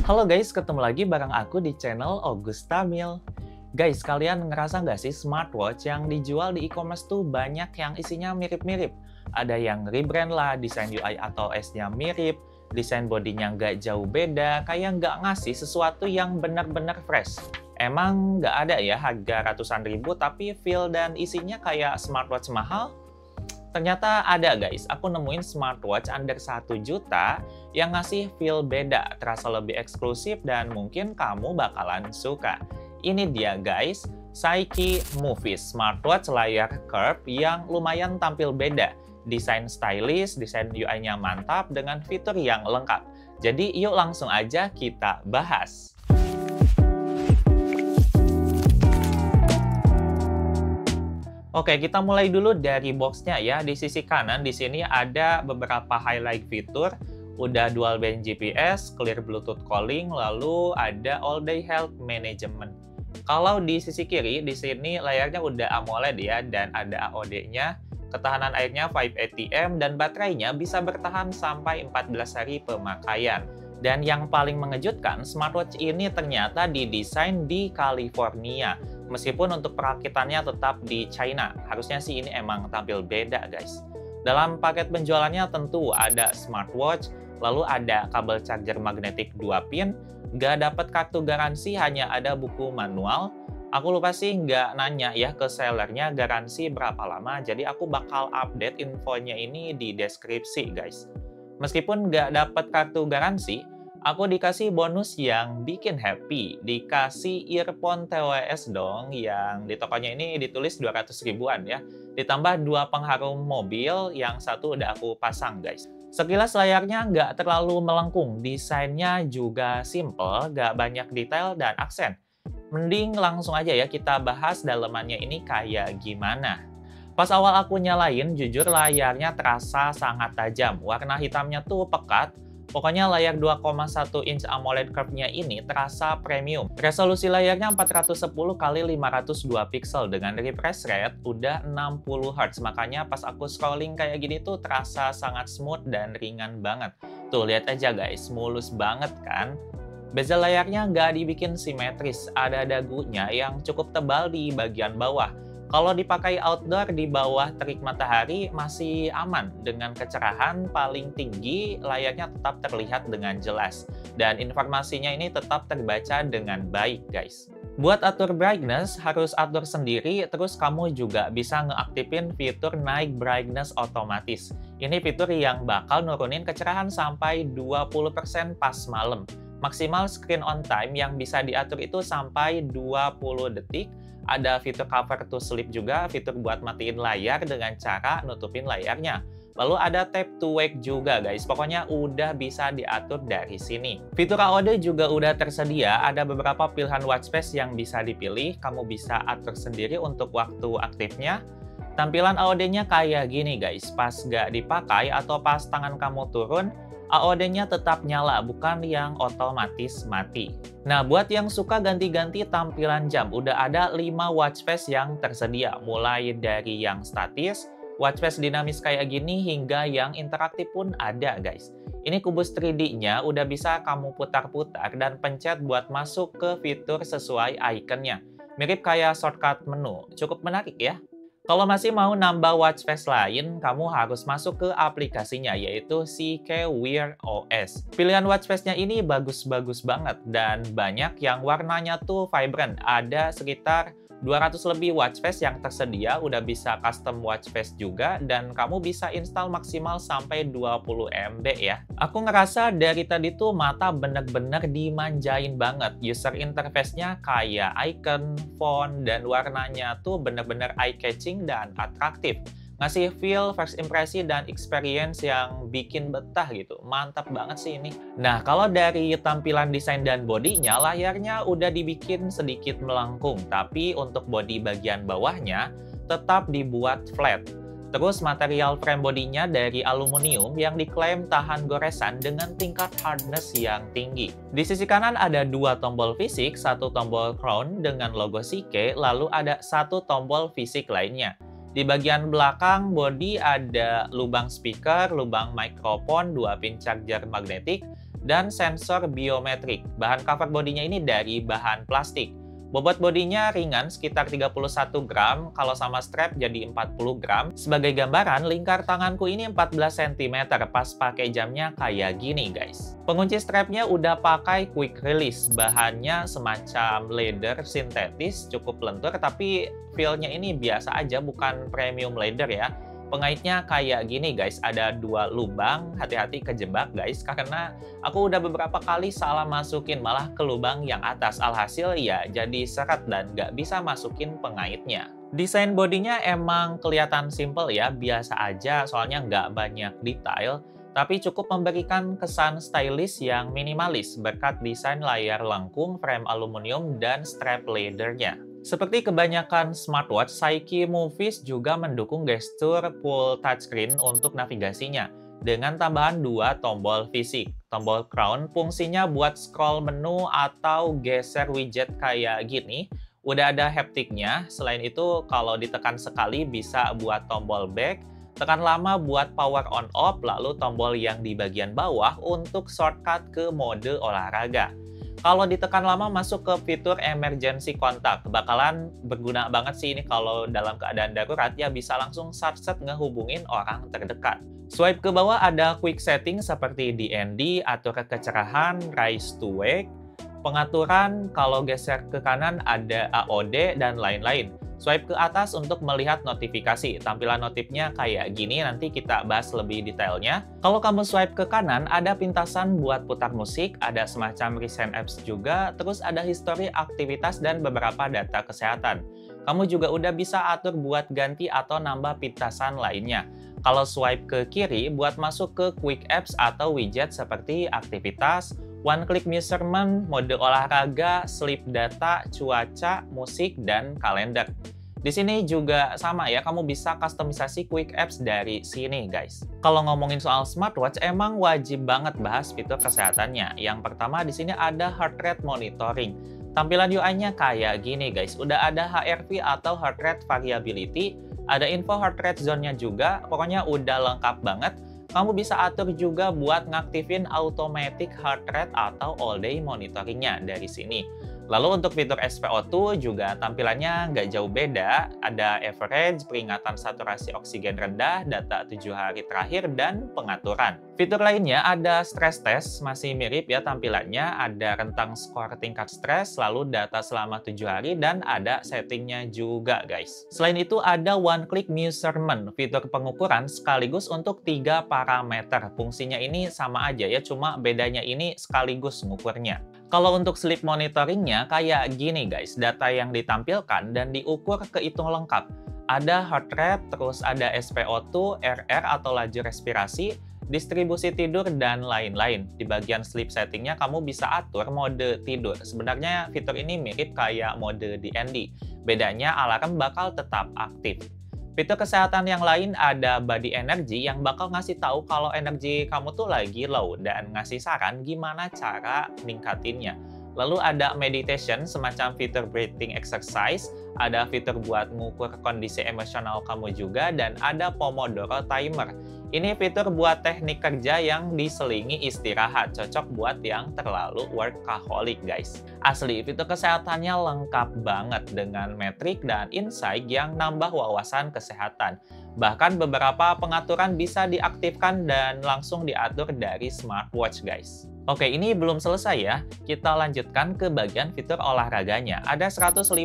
Halo guys, ketemu lagi bareng aku di channel Augustamil. Guys, kalian ngerasa nggak sih smartwatch yang dijual di e-commerce tuh banyak yang isinya mirip-mirip? Ada yang rebrand lah, desain UI atau OS-nya mirip, desain bodinya nggak jauh beda, kayak nggak ngasih sesuatu yang benar-benar fresh. Emang nggak ada ya harga ratusan ribu tapi feel dan isinya kayak smartwatch mahal? Ternyata ada guys, aku nemuin smartwatch under 1 juta yang ngasih feel beda, terasa lebih eksklusif dan mungkin kamu bakalan suka. Ini dia guys, Saiki Movis smartwatch layar curve yang lumayan tampil beda. Desain stylish, desain UI-nya mantap dengan fitur yang lengkap. Jadi yuk langsung aja kita bahas. Oke, kita mulai dulu dari boxnya ya. Di sisi kanan di sini ada beberapa highlight fitur. Udah dual band GPS, clear Bluetooth calling, lalu ada all day health management. Kalau di sisi kiri, di sini layarnya udah AMOLED ya, dan ada AOD-nya. Ketahanan airnya 5 ATM, dan baterainya bisa bertahan sampai 14 hari pemakaian. Dan yang paling mengejutkan, smartwatch ini ternyata didesain di California. Meskipun untuk perakitannya tetap di China, harusnya sih ini emang tampil beda guys. Dalam paket penjualannya tentu ada smartwatch, lalu ada kabel charger magnetik 2 pin, nggak dapat kartu garansi, hanya ada buku manual. Aku lupa sih nggak nanya ya ke sellernya garansi berapa lama, jadi aku bakal update infonya ini di deskripsi guys. Meskipun nggak dapat kartu garansi, aku dikasih bonus yang bikin happy. Dikasih earphone TWS dong, yang di tokonya ini ditulis 200 ribuan ya. Ditambah 2 pengharum mobil, yang satu udah aku pasang guys. Sekilas layarnya nggak terlalu melengkung, desainnya juga simple, nggak banyak detail dan aksen. Mending langsung aja ya kita bahas dalemannya ini kayak gimana. Pas awal aku nyalain, jujur layarnya terasa sangat tajam. Warna hitamnya tuh pekat. Pokoknya layar 2,1 inch AMOLED curve-nya ini terasa premium. Resolusi layarnya 410 x 502 pixel dengan refresh rate udah 60 Hz. Makanya pas aku scrolling kayak gini tuh terasa sangat smooth dan ringan banget. Tuh lihat aja guys, mulus banget kan? Bezel layarnya nggak dibikin simetris, ada dagunya yang cukup tebal di bagian bawah. Kalau dipakai outdoor di bawah terik matahari masih aman. Dengan kecerahan paling tinggi, layarnya tetap terlihat dengan jelas. Dan informasinya ini tetap terbaca dengan baik guys. Buat atur brightness, harus atur sendiri, terus kamu juga bisa ngeaktifin fitur naik brightness otomatis. Ini fitur yang bakal nurunin kecerahan sampai 20% pas malam. Maksimal screen on time yang bisa diatur itu sampai 20 detik. Ada fitur cover to sleep juga, fitur buat matiin layar dengan cara nutupin layarnya. Lalu ada tap to wake juga guys, pokoknya udah bisa diatur dari sini. Fitur AOD juga udah tersedia, ada beberapa pilihan watch face yang bisa dipilih, kamu bisa atur sendiri untuk waktu aktifnya. Tampilan AOD-nya kayak gini guys, pas nggak dipakai atau pas tangan kamu turun, AOD-nya tetap nyala, bukan yang otomatis mati. Nah, buat yang suka ganti-ganti tampilan jam, udah ada 5 watch face yang tersedia. Mulai dari yang statis, watch face dinamis kayak gini, hingga yang interaktif pun ada guys. Ini kubus 3D-nya udah bisa kamu putar-putar dan pencet buat masuk ke fitur sesuai ikonnya. Mirip kayak shortcut menu, cukup menarik ya. Kalau masih mau nambah watch face lain, kamu harus masuk ke aplikasinya, yaitu CK Wear OS. Pilihan watch face-nya ini bagus-bagus banget, dan banyak yang warnanya tuh vibrant. Ada sekitar 200 lebih watch face yang tersedia, udah bisa custom watch face juga, dan kamu bisa install maksimal sampai 20 MB ya. Aku ngerasa dari tadi tuh mata bener-bener dimanjain banget. User interface-nya kayak icon, font, dan warnanya tuh bener-bener eye-catching dan atraktif. Ngasih feel, first impression, dan experience yang bikin betah gitu. Mantap banget sih ini. Nah, kalau dari tampilan desain dan bodinya, layarnya udah dibikin sedikit melengkung. Tapi untuk bodi bagian bawahnya tetap dibuat flat. Terus material frame bodinya dari aluminium yang diklaim tahan goresan dengan tingkat hardness yang tinggi. Di sisi kanan ada 2 tombol fisik, 1 tombol crown dengan logo CK, lalu ada 1 tombol fisik lainnya. Di bagian belakang bodi ada lubang speaker, lubang mikrofon, 2 pin charger magnetik, dan sensor biometrik. Bahan cover bodinya ini dari bahan plastik. Bobot bodinya ringan sekitar 31 gram, kalau sama strap jadi 40 gram. Sebagai gambaran, lingkar tanganku ini 14 cm, pas pakai jamnya kayak gini guys. Pengunci strapnya udah pakai quick release, bahannya semacam leather sintetis, cukup lentur, tapi feel-nya ini biasa aja, bukan premium leather ya. Pengaitnya kayak gini guys, ada 2 lubang, hati-hati kejebak guys, karena aku udah beberapa kali salah masukin malah ke lubang yang atas, alhasil ya jadi seret dan nggak bisa masukin pengaitnya. Desain bodinya emang kelihatan simple ya, biasa aja soalnya nggak banyak detail, tapi cukup memberikan kesan stylish yang minimalis berkat desain layar lengkung, frame aluminium, dan strap leathernya. Seperti kebanyakan smartwatch, Saiki Movies juga mendukung gestur full touchscreen untuk navigasinya dengan tambahan 2 tombol fisik. Tombol crown fungsinya buat scroll menu atau geser widget kayak gini. Udah ada haptiknya, selain itu kalau ditekan sekali bisa buat tombol back, tekan lama buat power on off, lalu tombol yang di bagian bawah untuk shortcut ke mode olahraga. Kalau ditekan lama masuk ke fitur emergency contact, bakalan berguna banget sih ini kalau dalam keadaan darurat ya bisa langsung sat-set ngehubungin orang terdekat. Swipe ke bawah ada quick setting seperti DND, atur kecerahan, raise to wake, pengaturan, kalau geser ke kanan ada AOD, dan lain-lain. Swipe ke atas untuk melihat notifikasi. Tampilan notifnya kayak gini, nanti kita bahas lebih detailnya. Kalau kamu swipe ke kanan, ada pintasan buat putar musik, ada semacam recent apps juga, terus ada history aktivitas dan beberapa data kesehatan. Kamu juga udah bisa atur buat ganti atau nambah pintasan lainnya. Kalau swipe ke kiri, buat masuk ke quick apps atau widget seperti aktivitas, one click measurement, mode olahraga, sleep data, cuaca, musik, dan kalender. Di sini juga sama ya, kamu bisa kustomisasi quick apps dari sini guys. Kalau ngomongin soal smartwatch, emang wajib banget bahas fitur kesehatannya. Yang pertama di sini ada heart rate monitoring. Tampilan UI-nya kayak gini guys, udah ada HRV atau heart rate variability, ada info heart rate zone-nya juga, pokoknya udah lengkap banget. Kamu bisa atur juga buat ngaktifin automatic heart rate atau all day monitoringnya dari sini. Lalu untuk fitur SpO2 juga tampilannya nggak jauh beda. Ada average, peringatan saturasi oksigen rendah, data 7 hari terakhir, dan pengaturan. Fitur lainnya ada stress test, masih mirip ya tampilannya. Ada rentang skor tingkat stres, lalu data selama 7 hari, dan ada settingnya juga guys. Selain itu ada one click measurement, fitur pengukuran sekaligus untuk 3 parameter. Fungsinya ini sama aja ya, cuma bedanya ini sekaligus ngukurnya. Kalau untuk sleep monitoringnya kayak gini guys, data yang ditampilkan dan diukur kehitung lengkap. Ada heart rate, terus ada SpO2, RR atau laju respirasi, distribusi tidur, dan lain-lain. Di bagian sleep settingnya kamu bisa atur mode tidur. Sebenarnya fitur ini mirip kayak mode DND. Bedanya alarm bakal tetap aktif. Fitur kesehatan yang lain ada body energy yang bakal ngasih tahu kalau energi kamu tuh lagi low dan ngasih saran gimana cara ningkatinnya. Lalu ada meditation, semacam fitur breathing exercise, ada fitur buat ngukur kondisi emosional kamu juga, dan ada Pomodoro timer. Ini fitur buat teknik kerja yang diselingi istirahat, cocok buat yang terlalu workaholic guys. Asli, fitur kesehatannya lengkap banget dengan metrik dan insight yang nambah wawasan kesehatan. Bahkan beberapa pengaturan bisa diaktifkan dan langsung diatur dari smartwatch guys. Oke, ini belum selesai ya. Kita lanjutkan ke bagian fitur olahraganya. Ada 150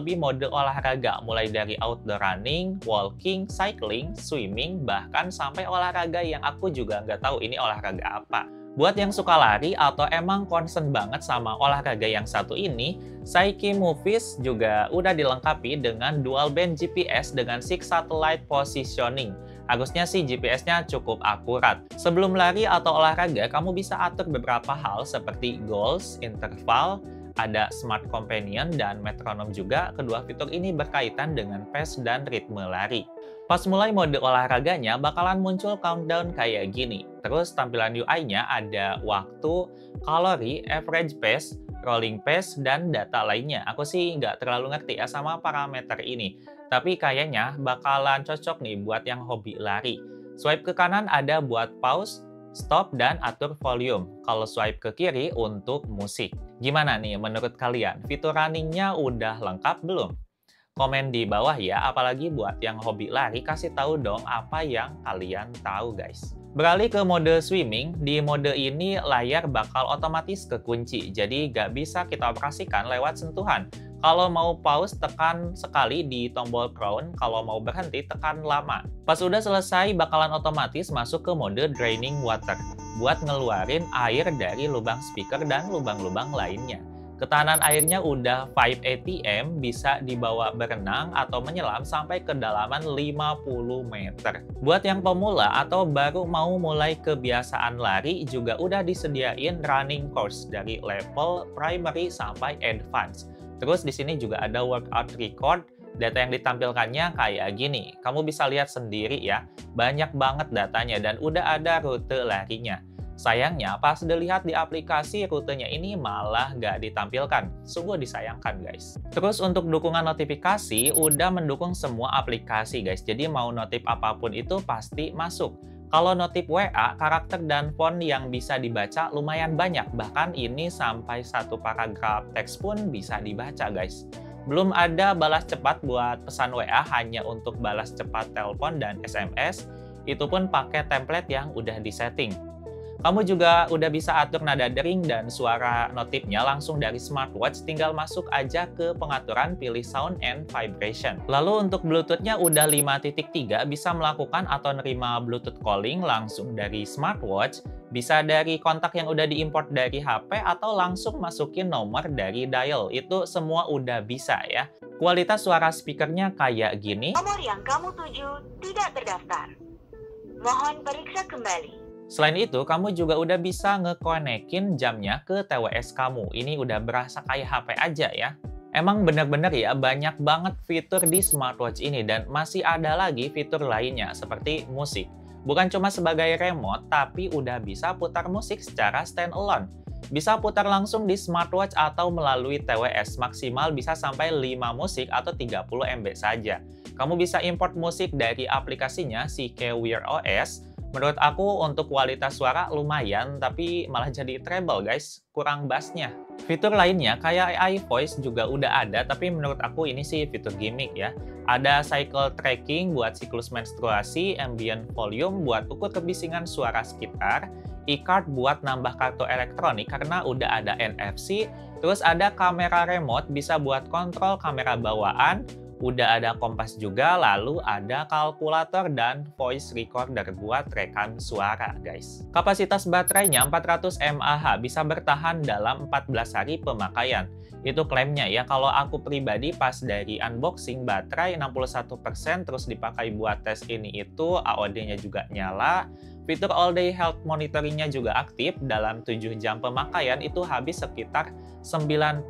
lebih mode olahraga, mulai dari outdoor running, walking, cycling, swimming, bahkan sampai olahraga yang aku juga nggak tahu ini olahraga apa. Buat yang suka lari atau emang concern banget sama olahraga yang satu ini, Saiki Movies juga udah dilengkapi dengan dual band GPS dengan 6 satellite positioning. Harusnya sih GPS-nya cukup akurat. Sebelum lari atau olahraga, kamu bisa atur beberapa hal seperti goals, interval, ada smart companion, dan metronom juga. Kedua fitur ini berkaitan dengan pace dan ritme lari. Pas mulai mode olahraganya, bakalan muncul countdown kayak gini. Terus tampilan UI-nya ada waktu, kalori, average pace, rolling pace, dan data lainnya. Aku sih nggak terlalu ngerti ya sama parameter ini. Tapi kayaknya bakalan cocok nih buat yang hobi lari. Swipe ke kanan ada buat pause, stop dan atur volume. Kalau swipe ke kiri untuk musik. Gimana nih menurut kalian? Fitur runningnya udah lengkap belum? Komen di bawah ya, apalagi buat yang hobi lari, kasih tahu dong apa yang kalian tahu guys. Beralih ke mode swimming, di mode ini layar bakal otomatis kekunci, jadi gak bisa kita operasikan lewat sentuhan. Kalau mau pause, tekan sekali di tombol crown. Kalau mau berhenti, tekan lama. Pas udah selesai, bakalan otomatis masuk ke mode draining water, buat ngeluarin air dari lubang speaker dan lubang-lubang lainnya. Ketahanan airnya udah 5 atm, bisa dibawa berenang atau menyelam sampai kedalaman 50 meter. Buat yang pemula atau baru mau mulai kebiasaan lari, juga udah disediain running course dari level primary sampai advance. Terus di sini juga ada workout record. Data yang ditampilkannya kayak gini. Kamu bisa lihat sendiri ya, banyak banget datanya dan udah ada rute larinya. Sayangnya pas dilihat di aplikasi, rutenya ini malah nggak ditampilkan. Sungguh disayangkan guys. Terus untuk dukungan notifikasi, udah mendukung semua aplikasi guys. Jadi mau notif apapun itu pasti masuk. Kalau notif WA, karakter dan font yang bisa dibaca lumayan banyak. Bahkan ini sampai satu paragraf teks pun bisa dibaca guys. Belum ada balas cepat buat pesan WA, hanya untuk balas cepat telepon dan SMS. Itu pun pakai template yang udah disetting. Kamu juga udah bisa atur nada dering dan suara notifnya langsung dari smartwatch, tinggal masuk aja ke pengaturan, pilih sound and vibration. Lalu untuk Bluetooth-nya udah 5.3, bisa melakukan atau nerima Bluetooth calling langsung dari smartwatch, bisa dari kontak yang udah diimport dari HP atau langsung masukin nomor dari dial. Itu semua udah bisa ya. Kualitas suara speakernya kayak gini. Nomor yang kamu tuju tidak terdaftar. Mohon periksa kembali. Selain itu, kamu juga udah bisa ngekonekin jamnya ke TWS kamu. Ini udah berasa kayak HP aja ya. Emang bener-bener ya, banyak banget fitur di smartwatch ini dan masih ada lagi fitur lainnya seperti musik. Bukan cuma sebagai remote, tapi udah bisa putar musik secara standalone. Bisa putar langsung di smartwatch atau melalui TWS, maksimal bisa sampai 5 musik atau 30 MB saja. Kamu bisa import musik dari aplikasinya CK Wear OS. Menurut aku untuk kualitas suara lumayan, tapi malah jadi treble guys, kurang bassnya. Fitur lainnya kayak AI Voice juga udah ada, tapi menurut aku ini sih fitur gimmick ya. Ada cycle tracking buat siklus menstruasi, ambient volume buat ukur kebisingan suara sekitar, e-card buat nambah kartu elektronik karena udah ada NFC, terus ada kamera remote bisa buat kontrol kamera bawaan, udah ada kompas juga, lalu ada kalkulator dan voice recorder buat rekam suara guys. Kapasitas baterainya 400 mAh, bisa bertahan dalam 14 hari pemakaian. Itu klaimnya ya. Kalau aku pribadi pas dari unboxing baterai 61%, terus dipakai buat tes ini itu AOD-nya juga nyala. Fitur all day health monitoringnya juga aktif. Dalam 7 jam pemakaian itu habis sekitar 9%.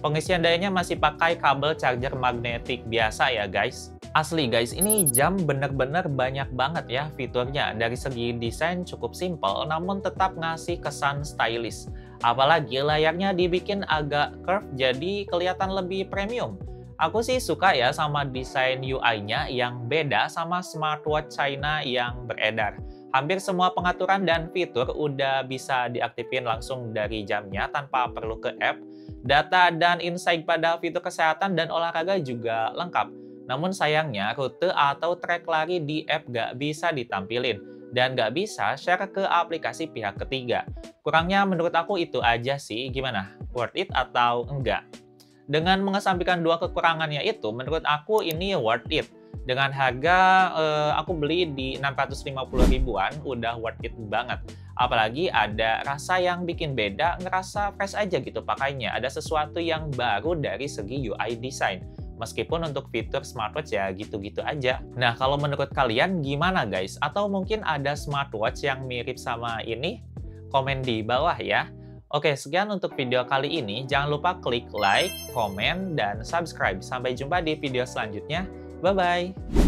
Pengisian dayanya masih pakai kabel charger magnetik biasa ya guys. Asli guys, ini jam bener-bener banyak banget ya fiturnya. Dari segi desain cukup simple, namun tetap ngasih kesan stylish. Apalagi layarnya dibikin agak curve, jadi kelihatan lebih premium. Aku sih suka ya sama desain UI-nya yang beda sama smartwatch China yang beredar. Hampir semua pengaturan dan fitur udah bisa diaktifin langsung dari jamnya tanpa perlu ke app. Data dan insight pada fitur kesehatan dan olahraga juga lengkap. Namun sayangnya rute atau track lari di app gak bisa ditampilin dan gak bisa share ke aplikasi pihak ketiga. Kurangnya menurut aku itu aja sih. Gimana? Worth it atau enggak? Dengan mengesampingkan dua kekurangannya itu, menurut aku ini worth it. Dengan harga aku beli di 650 ribuan, udah worth it banget. Apalagi ada rasa yang bikin beda, ngerasa fresh aja gitu pakainya. Ada sesuatu yang baru dari segi UI design. Meskipun untuk fitur smartwatch ya gitu-gitu aja. Nah, kalau menurut kalian gimana guys? Atau mungkin ada smartwatch yang mirip sama ini? Komen di bawah ya. Oke, sekian untuk video kali ini. Jangan lupa klik like, komen, dan subscribe. Sampai jumpa di video selanjutnya. Bye-bye!